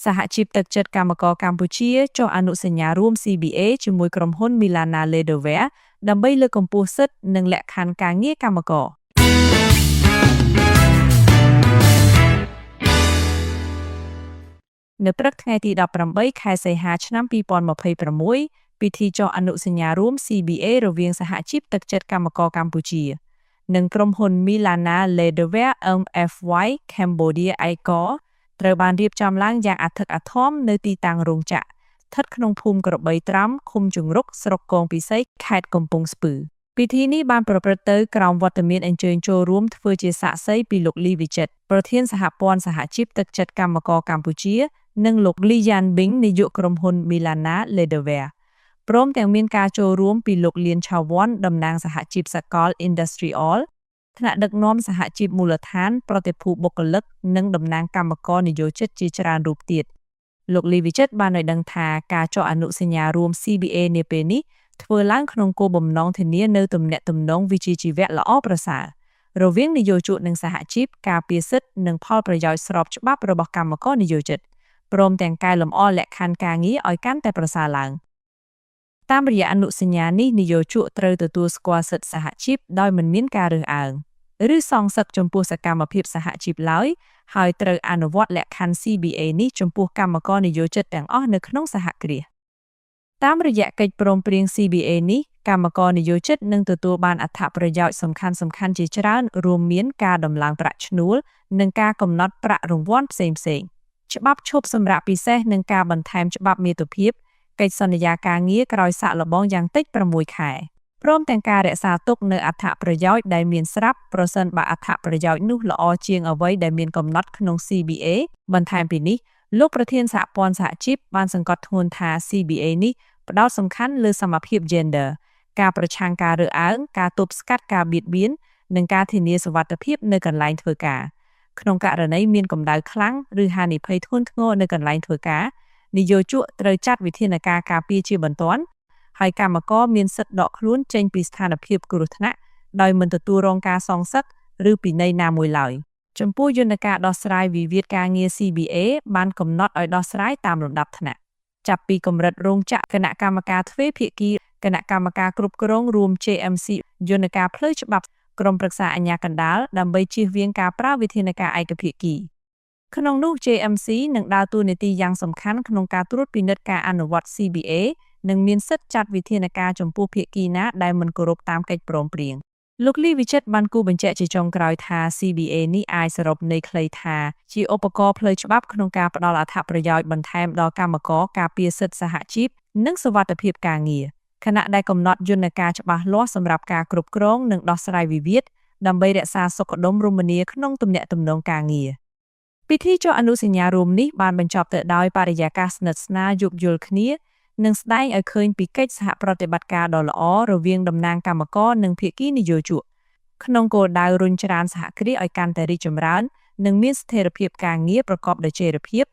សហជីពទឹកចិត្តកម្មករកម្ពុជាចុះអនុសញ្ញារួម CBA ជាមួយក្រុមហ៊ុន Milana Leatherware ដើម្បីលើកកម្ពស់សិទ្ធិនិងលក្ខខណ្ឌការងារកម្មករនៅព្រឹកថ្ងៃទី18ខែសីហាឆ្នាំ2026ពិធីចុះអនុសញ្ញារួម CBA រវាងសហជីពទឹកចិត្តកម្មករកម្ពុជានិងក្រុមហ៊ុន Milana Leatherware MFY Cambodia Icor ត្រូវបានរៀបចំឡើងយ៉ាងអធិកអធមនៅទីតាំងរោងចក្រស្ថិតក្នុងភូមិក្របីត្រាំឃុំជង្រុកស្រុកកងពិសីខេត្តកំពង់ស្ពឺពិធីនេះបានប្រព្រឹត្តទៅក្រោមវត្តមានអញ្ជើញចូលរួមធ្វើជាសាក្សីពីលោកលីវិចិត្រប្រធានសហព័ន្ធសហជីពទឹកចិត្តកម្មករកម្ពុជានិងលោកលីយ៉ានប៊ីងនាយកក្រុមហ៊ុន Milana Leatherware ព្រមទាំងមានការចូលរួមពីលោកលៀនឆាវ័នតំណាងសហជីពសកល Industrial ថ្នាក់ដឹកនាំសហជីពមូលដ្ឋានប្រតិភូបុគ្គលិកនិងតំណាងកម្មករនិយោជិតជាច្រើនរូបទៀតលោកលីវិចិត្របានឲ្យដឹងថាការចុះអនុសញ្ញារួម CBA នាពេលនេះធ្វើឡើងក្នុងគោលបំណងធានានៅទំនាក់ទំនងវិជ្ជាជីវៈល្អប្រសើររវាងនិយោជកនិងសហជីពការពារសិទ្ធិនិងផលប្រយោជន៍ស្របច្បាប់របស់កម្មករនិយោជិតព្រមទាំងកែលម្អលក្ខខណ្ឌការងារឲ្យកាន់តែប្រសើរឡើងតាមរយៈអនុសញ្ញានេះនិយោជកត្រូវទទួលស្គាល់សិទ្ធិសហជីពដោយមិនមានការរើសអើងឬសងសឹកចំពោះសកម្មភាពសហជីពឡើយហើយត្រូវអនុវត្តលក្ខខណ្ឌ CBA នេះចំពោះកម្មករនិយោជិតទាំងអស់នៅក្នុងសហគ្រាសតាមរយៈកិច្ចព្រមព្រៀង CBA នេះកម្មករនិយោជិតនឹងទទួលបានអត្ថប្រយោជន៍សំខាន់ៗជាច្រើនរួមមានការដំឡើងប្រាក់ឈ្នួលនិងការកំណត់ប្រាក់រង្វាន់ផ្សេងៗច្បាប់ឈប់សម្រាកពិសេសនិងការបន្ថែមច្បាប់មាតុភាពកិច្ចសន្យាការងារក្រោយសាកល្បងយ៉ាងតិច6ខែព្រមទាំងការរក្សាទុកនៅអត្ថប្រយោជន៍ដែលមានស្រាប់ប្រសិនបើអត្ថប្រយោជន៍នោះល្អជាងអ្វីដែលមានកំណត់ក្នុង CBA បន្ថែមពីនេះលោកប្រធានសហព័ន្ធសហជីពបានសង្កត់ធ្ងន់ថា CBA នេះផ្ដោតសំខាន់លើសមភាព gender ការប្រឆាំងការរើសអើងការទប់ស្កាត់ការបៀតបៀននិងការធានាសុវត្ថិភាពនៅកន្លែងធ្វើការក្នុងករណីមានកម្ដៅខ្លាំងឬហានិភ័យធ្ងន់ធ្ងរនៅកន្លែងធ្វើការនិយោជកត្រូវចាត់វិធានការការពារជាបន្ទាន់ហើយកម្មករមានសិទ្ធិដកខ្លួនចេញពីស្ថានភាពគ្រោះថ្នាក់ដោយមិនទទួលរងការសងសឹកឬពិន័យណាមួយឡើយចំពោះយន្តការដោះស្រាយវិវាទការងារ CBA បានកំណត់ឲ្យដោះស្រាយតាមលំដាប់ថ្នាក់ចាប់ពីកម្រិតរោងចក្រគណៈកម្មការទ្វេភាគីគណៈកម្មការគ្រប់គ្រងរួម JMC យន្តការផ្លូវច្បាប់ក្រុមប្រឹក្សាអាជ្ញាកណ្ដាលដើម្បីជៀសវាងការប្រើវិធានការឯកភាគីក្នុងនោះ JMC នឹងដើរតួនាទីយ៉ាងសំខាន់ក្នុងការត្រួតពិនិត្យការអនុវត្ត CBA និងមានសិទ្ធិចាត់វិធានការចំពោះភាគីណាដែលមិនគោរពតាមកិច្ចព្រមព្រៀងលោកលីវិចិត្របានគូបញ្ជាក់ជាចុងក្រោយថា CBA នេះអាចសរុបន័យខ្លីថាជាឧបករណ៍ផ្លូវច្បាប់ក្នុងការផ្ដល់អត្ថប្រយោជន៍បន្ថែមដល់កម្មករការពារសិទ្ធិសហជីពនិងសុវត្ថិភាពការងារខណៈដែលកំណត់យន្តការច្បាស់លាស់សម្រាប់ការគ្រប់គ្រងនិងដោះស្រាយវិវាទដើម្បីរក្សាសុខដុមរមនាក្នុងទំនាក់ទំនងការងារពិធីចុះអនុសញ្ញារួមនេះបានបញ្ចប់ទៅដោយបរិយាកាសស្និទ្ធស្នាលយោគយល់គ្នានិងស្ដែងឲ្យឃើញពីកិច្ចសហប្រតិបត្តិការដ៏ល្អរវាងតំណាងកម្មករនិងភាគីនិយោជកក្នុងគោលដៅរុញច្រានសហគ្រាសឲ្យកាន់តែរីកចម្រើននិងមានស្ថិរភាពការងារប្រកបដោយចីរភាព